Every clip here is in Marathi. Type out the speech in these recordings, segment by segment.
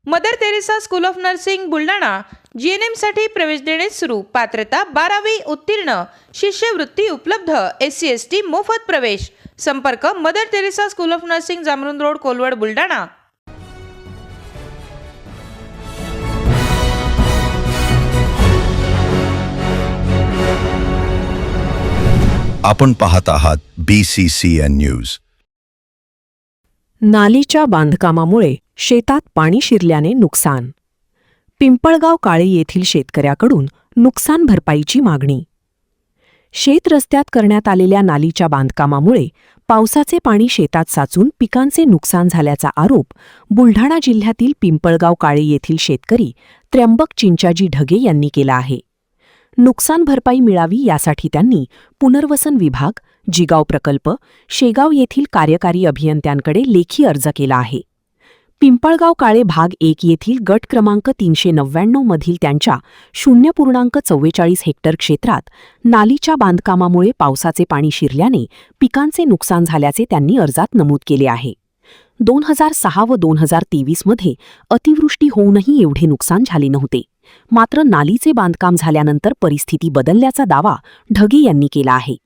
Mother Teresa school of nursing Buldhana GNM साठी प्रवेश देणे सुरू। पात्रता 12वी उत्तीर्ण, शिष्यवृत्ती उपलब्ध, SC ST मोफत प्रवेश। संपर्क Mother Teresa school of nursing, Jamrun road, Kolwad, Buldhana. आपण पाहत आहात BCCN न्यूज। नालीच्या बांधकामामुळे शेतात पाणी शिरल्याने नुकसान। पिंपळगाव काळे येथील शेतकऱ्याकडून नुकसान भरपाईची मागणी। शेत रस्त्यात करण्यात आलेल्या नालीच्या बांधकामामुळे पावसाचे पाणी शेतात साचून पिकांचे नुकसान झाल्याचा आरोप बुलढाणा जिल्ह्यातील पिंपळगाव काळे येथील शेतकरी त्र्यंबक चिंचाजी ढगे यांनी केला आहे। नुकसान भरपाई मिळावी यासाठी त्यांनी पुनर्वसन विभाग, जिगाव प्रकल्प, शेगाव येथील कार्यकारी अभियंत्यांकडे लेखी अर्ज केला आहे। पिंपळगाव काळे भाग 1 येथील गट क्रमांक 399 मधील त्यांच्या 0.44 हेक्टर क्षेत्रात नालीच्या बांधकामामुळे पावसाचे पाणी शिरल्याने पिकांचे नुकसान झाल्याचे त्यांनी अर्जात नमूद केले आहे। 2006 व 2023 मध्ये अतिवृष्टी होऊनही एवढे नुकसान झाले नव्हते। मात्र नालीचे बांधकाम झाल्यानंतर परिस्थिती बदलल्याचा दावा ढगे यांनी केला आहे।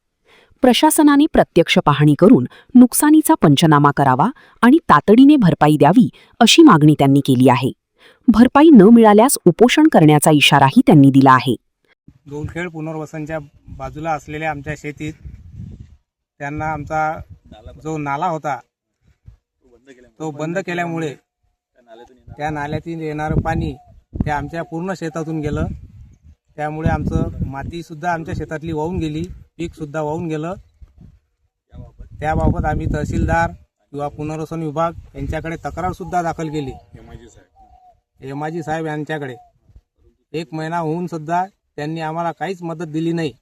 प्रशासनाने प्रत्यक्ष पाहणी करून नुकसानीचा पंचनामा करावा आणि तातडीने भरपाई द्यावी अशी मागणी त्यांनी केली आहे। भरपाई न मिळाल्यास उपोषण करण्याचा इशाराही त्यांनी दिला आहे। दोलखेड पुनर्वसनच्या बाजूला असलेल्या आमच्या शेतीत त्यांना आमचा जो नाला होता तो बंद केल्यामुळे त्या नाल्यातून येणारं पाणी ते आमच्या पूर्ण शेतातून गेलं। त्यामुळे आमचं मातीसुद्धा आमच्या शेतातली वाहून गेली, पीकसुद्धा वाहून गेलं। त्याबाबत आम्ही तहसीलदार किंवा पुनर्वसन विभाग यांच्याकडे तक्रारसुद्धा दाखल केली, एमाजी साहेब यांच्याकडे। 1 महिना होऊन सुद्धा त्यांनी आम्हाला काहीच मदत दिली नाही।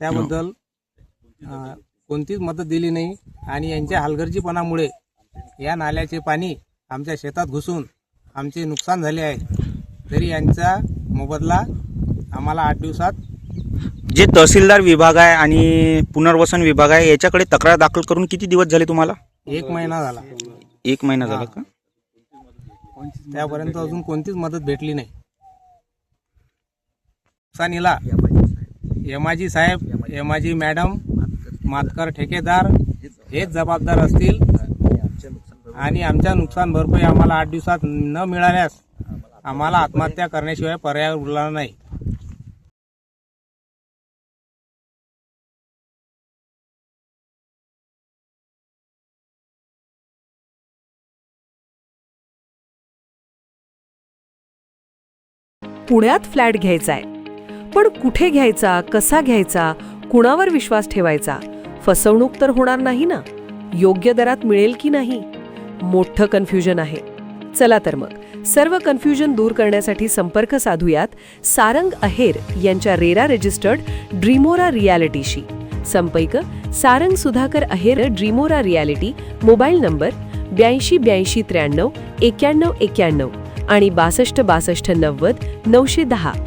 त्याबद्दल कोणतीच मदत दिली नाही आणि यांच्या हलगर्जीपणामुळे या नाल्याचे पाणी आमच्या शेतात घुसून आमचे नुकसान झाले आहे। तरी यांचा मोबदला आम्हाला 8 दिवसात। जे तहसीलदार विभाग आहे आणि पुनर्वसन विभाग आहे याच्याकडे तक्रार दाखल करून किती दिवस झाले तुम्हाला? 1 महिना झाला। 1 महिना झाला का? त्यापर्यंत अजून कोणतीच मदत भेटली नाही। नुकसानीला एमाजी साहेब, एमाजी मॅडम, मातकर ठेकेदार हेच जबाबदार असतील आणि आमच्या नुकसान भरपाई आम्हाला 8 दिवसात न मिळाल्यास आम्हाला आत्महत्या करण्याशिवाय पर्याय उरला नाही। पुण्यात फ्लॅट घ्यायचाय, पण कुठे घ्यायचा, कसा घ्यायचा, कुणावर विश्वास ठेवायचा? फसवणूक तर होणार नाही ना? योग्य दरात मिळेल की नाही? मोठं कन्फ्युजन आहे। चला तर मग सर्व कन्फ्युजन दूर करण्यासाठी संपर्क साधूयात सारंग अहेर यांच्या रेरा रजिस्टर्ड ड्रीमोरा रियालिटीशी। संपर्क सारंग सुधाकर अहेर, ड्रीमोरा रियालिटी, मोबाईल नंबर 82 82 93 91 91 आणि 62 62 90 910।